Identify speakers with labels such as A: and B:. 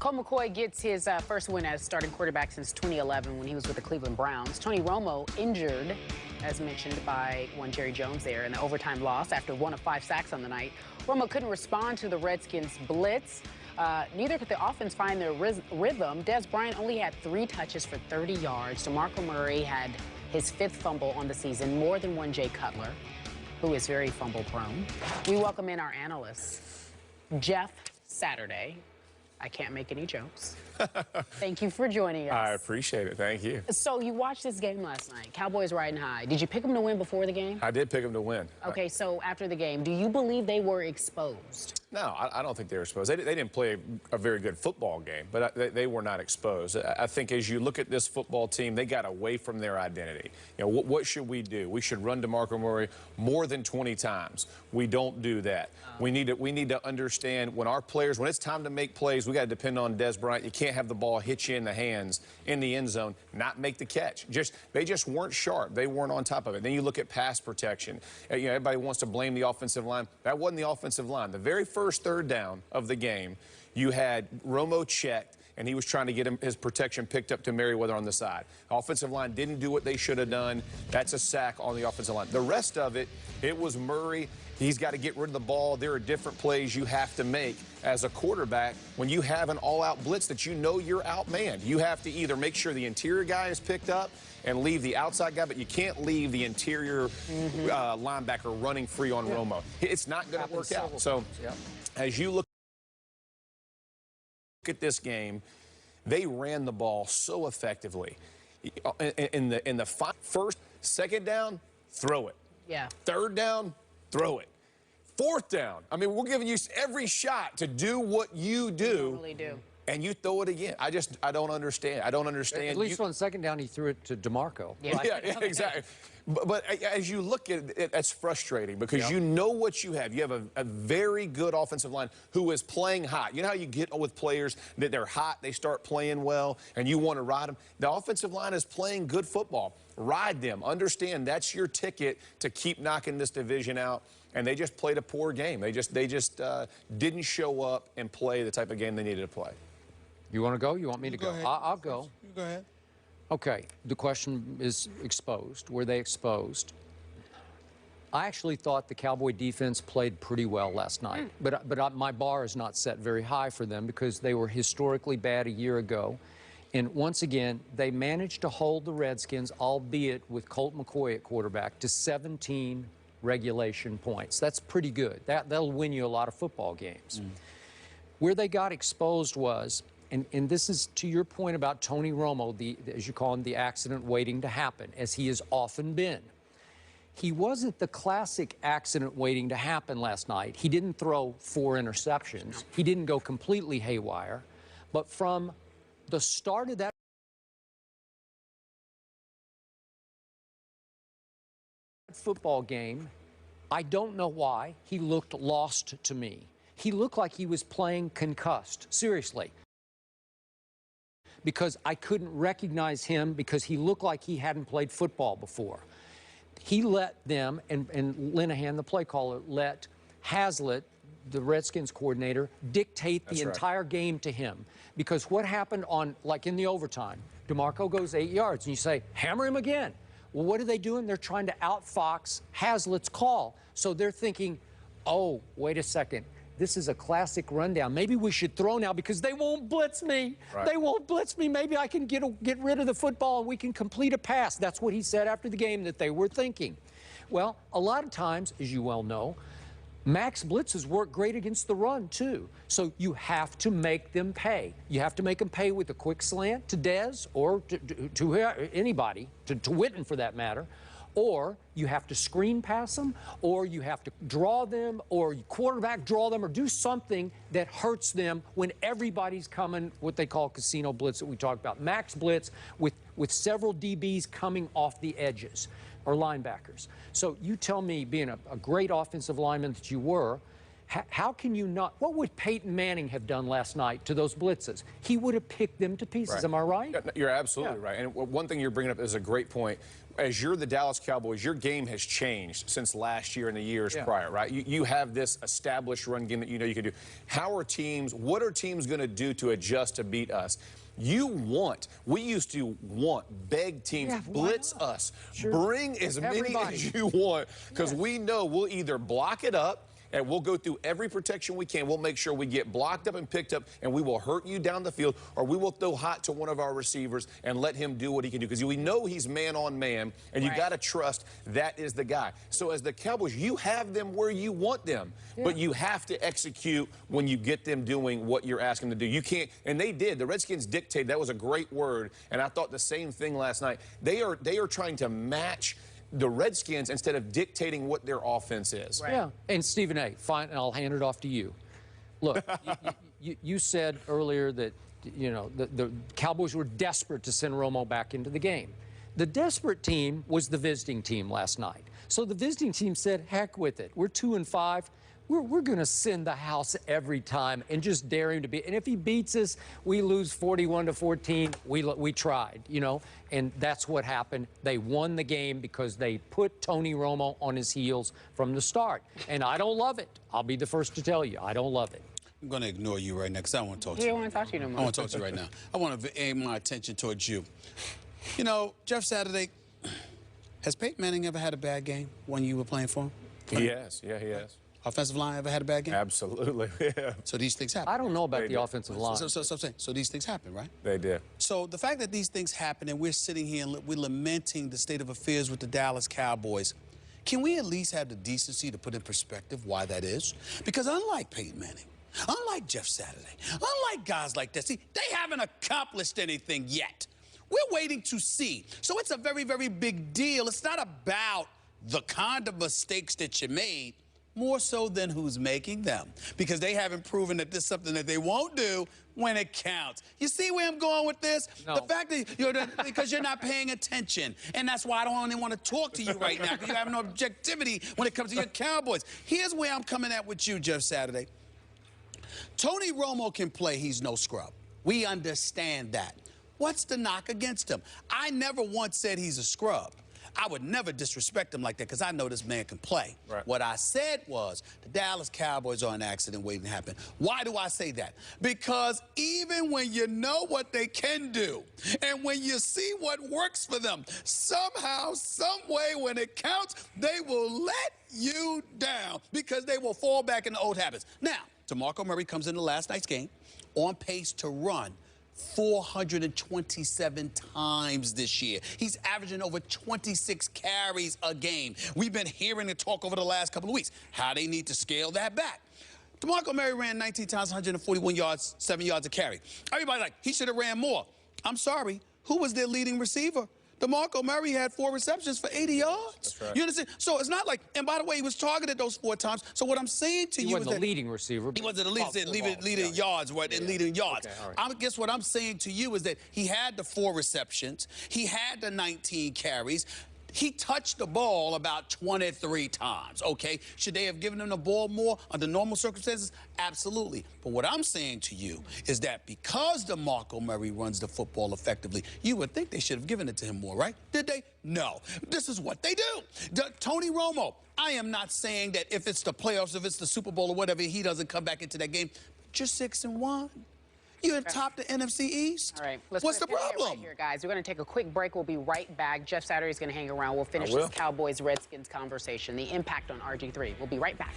A: Colt McCoy gets his first win as starting quarterback since 2011 when he was with the Cleveland Browns. Tony Romo injured, as mentioned by one Jerry Jones there, in the overtime loss after 1 of 5 sacks on the night. Romo couldn't respond to the Redskins' blitz. Neither could the offense find their rhythm. Dez Bryant only had 3 touches for 30 yards. DeMarco Murray had his 5th fumble on the season, more than one Jay Cutler, who is very fumble-prone. We welcome in our analysts, Jeff Saturday. I can't make any jokes. Thank you for joining us.
B: I appreciate it. Thank you.
A: So you watched this game last night. Cowboys riding high. Did you pick them to win before the game?
B: I did pick them to win.
A: Okay, so after the game, do you believe they were exposed?
B: No, I don't think they were exposed. They didn't play a very good football game, but they were not exposed. I think as you look at this football team, they got away from their identity. You know, what should we do? We should run DeMarco Murray more than 20 times. We don't do that. We need to understand when our players, when it's time to make plays, we got to depend on Dez Bryant. You can't have the ball hit you in the hands in the end zone, not make the catch. They just weren't sharp. They weren't on top of it. Then you look at pass protection. You know, everybody wants to blame the offensive line. That wasn't the offensive line. The very first third down of the game, you had Romo checked, and he was trying to get his protection picked up to Merriweather on the side. Offensive line didn't do what they should have done. That's a sack on the offensive line. The rest of it, it was Murray. He's got to get rid of the ball. There are different plays you have to make as a quarterback when you have an all-out blitz that you know you're outmanned. You have to either make sure the interior guy is picked up and leave the outside guy, but you can't leave the interior linebacker running free on Romo. It's not going to work out. So as you look at this game, they ran the ball so effectively. In the first, second down, throw it.
A: Yeah.
B: Third down, throw it. Fourth down, I mean, we're giving you every shot to do what you do.
A: Normally do. And
B: you throw it again. I don't understand. I don't understand.
C: At least on second down, he threw it to DeMarco.
A: Yeah,
B: yeah, exactly. But as you look at it, that's frustrating because you know what you have. You have a very good offensive line who is playing hot. You know how you get with players that they're hot, they start playing well, and you want to ride them? The offensive line is playing good football. Ride them. Understand that's your ticket to keep knocking this division out. And they just played a poor game. They just didn't show up and play the type of game they needed to play.
C: You want to go? You want me to go? I'll go.
D: You go ahead.
C: Okay. The question is exposed. Were they exposed? I actually thought the Cowboy defense played pretty well last night. But my bar is not set very high for them because they were historically bad a year ago. And once again, they managed to hold the Redskins, albeit with Colt McCoy at quarterback, to 17 regulation points. That's pretty good. That'll win you a lot of football games. Where they got exposed was, and this is to your point about Tony Romo, as you call him, the accident waiting to happen, as he has often been. He wasn't the classic accident waiting to happen last night. He didn't throw 4 interceptions. He didn't go completely haywire. But from the start of that football game, I don't know why, he looked lost to me. He looked like he was playing concussed, seriously. Because I couldn't recognize him because he looked like he hadn't played football before. He let them, and Linehan, the play caller, let Hazlitt, the Redskins coordinator, dictate the entire game to him. Because what happened like in the overtime, DeMarco goes 8 yards, and you say, hammer him again. Well, what are they doing? They're trying to outfox Hazlitt's call. So they're thinking, oh, wait a second. This is a classic rundown. Maybe we should throw now because they won't blitz me. Right. They won't blitz me. Maybe I can get rid of the football and we can complete a pass. That's what he said after the game that they were thinking. Well, a lot of times, as you well know, max blitzes work great against the run, too. So you have to make them pay. You have to make them pay with a quick slant to Dez or to anybody, to Witten for that matter. Or you have to screen pass them, or you have to draw them, or quarterback draw them, or do something that hurts them when everybody's coming, what they call casino blitz that we talked about. Max blitz with several DBs coming off the edges, or linebackers. So you tell me, being a great offensive lineman that you were, How can you not? What would Peyton Manning have done last night to those blitzes? He would have picked them to pieces.
B: Right.
C: Am I right?
B: You're absolutely right. And one thing you're bringing up is a great point. As you're the Dallas Cowboys, your game has changed since last year and the years prior, right? You have this established run game that you know you can do. What are teams going to do to adjust to beat us? We used to beg teams, blitz us, bring as many as you want, because we know we'll either block it up, and we'll go through every protection we can. We'll make sure we get blocked up and picked up, and we will hurt you down the field, or we will throw hot to one of our receivers and let him do what he can do, because we know he's man on man, and you got to trust that is the guy. So as the Cowboys, you have them where you want them, but you have to execute when you get them doing what you're asking them to do. You can't, and they did. The Redskins dictated. That was a great word, and I thought the same thing last night. They are trying to match the Redskins instead of dictating what their offense is.
C: Right. Yeah, and Stephen A., fine, and I'll hand it off to you. Look, you said earlier that, you know, the Cowboys were desperate to send Romo back into the game. The desperate team was the visiting team last night. So the visiting team said, heck with it. We're 2-5. We're going to send the house every time and just dare him to beat. And if he beats us, we lose 41-14. We tried, you know, and that's what happened. They won the game because they put Tony Romo on his heels from the start. And I don't love it. I'll be the first to tell you, I don't love it.
D: I'm going to ignore you right now because I don't want to talk to you.
A: You don't want to talk to you no more.
D: I want to talk to you right now. I want to aim my attention towards you. You know, Jeff Saturday, has Peyton Manning ever had a bad game when you were playing for him?
B: He has. Yeah, he has.
D: Offensive line ever had a bad game?
B: Absolutely, yeah.
D: So these things happen.
C: I don't know about the offensive line.
D: So these things happen, right?
B: They did.
D: So the fact that these things happen and we're sitting here and we're lamenting the state of affairs with the Dallas Cowboys, can we at least have the decency to put in perspective why that is? Because unlike Peyton Manning, unlike Jeff Saturday, unlike guys like that, see, they haven't accomplished anything yet. We're waiting to see. So it's a very, very big deal. It's not about the kind of mistakes that you made, more so than who's making them, because they haven't proven that this is something that they won't do when it counts. You see where I'm going with this?
C: No.
D: The fact that because you're not paying attention, and that's why I don't even want to talk to you right now, because you have no objectivity when it comes to your Cowboys. Here's where I'm coming at with you, Jeff Saturday. Tony Romo can play. He's no scrub. We understand that. What's the knock against him? I never once said he's a scrub. I would never disrespect him like that because I know this man can play.
B: Right.
D: What I said was the Dallas Cowboys are an accident waiting to happen. Why do I say that? Because even when you know what they can do and when you see what works for them, somehow, some way, when it counts, they will let you down because they will fall back into old habits. Now, DeMarco Murray comes into last night's game on pace to run 427 times this year. He's averaging over 26 carries a game. We've been hearing the talk over the last couple of weeks how they need to scale that back. DeMarco Murray ran 19 times, 141 yards, 7 yards a carry. Everybody like, he should have ran more. I'm sorry, who was their leading receiver? DeMarco Murray had 4 receptions for 80 yards.
B: That's right.
D: You understand? So it's not like, and by the way, he was targeted those 4 times. So what I'm saying to you is that...
C: He wasn't the leading receiver.
D: He wasn't the leading yards, right? And leading yards.
C: Okay, all right.
D: I guess what I'm saying to you is that he had the 4 receptions. He had the 19 carries. He touched the ball about 23 times, okay? Should they have given him the ball more under normal circumstances? Absolutely. But what I'm saying to you is that because DeMarco Murray runs the football effectively, you would think they should have given it to him more, right? Did they? No. This is what they do. Tony Romo, I am not saying that if it's the playoffs, if it's the Super Bowl or whatever, he doesn't come back into that game. But you're 6-1. You're atop the NFC East.
A: All right. Let's
D: What's the problem?
A: Right here, guys. We're going to take a quick break. We'll be right back. Jeff Saturday's going to hang around. We'll finish this Cowboys-Redskins conversation, the impact on RG3. We'll be right back.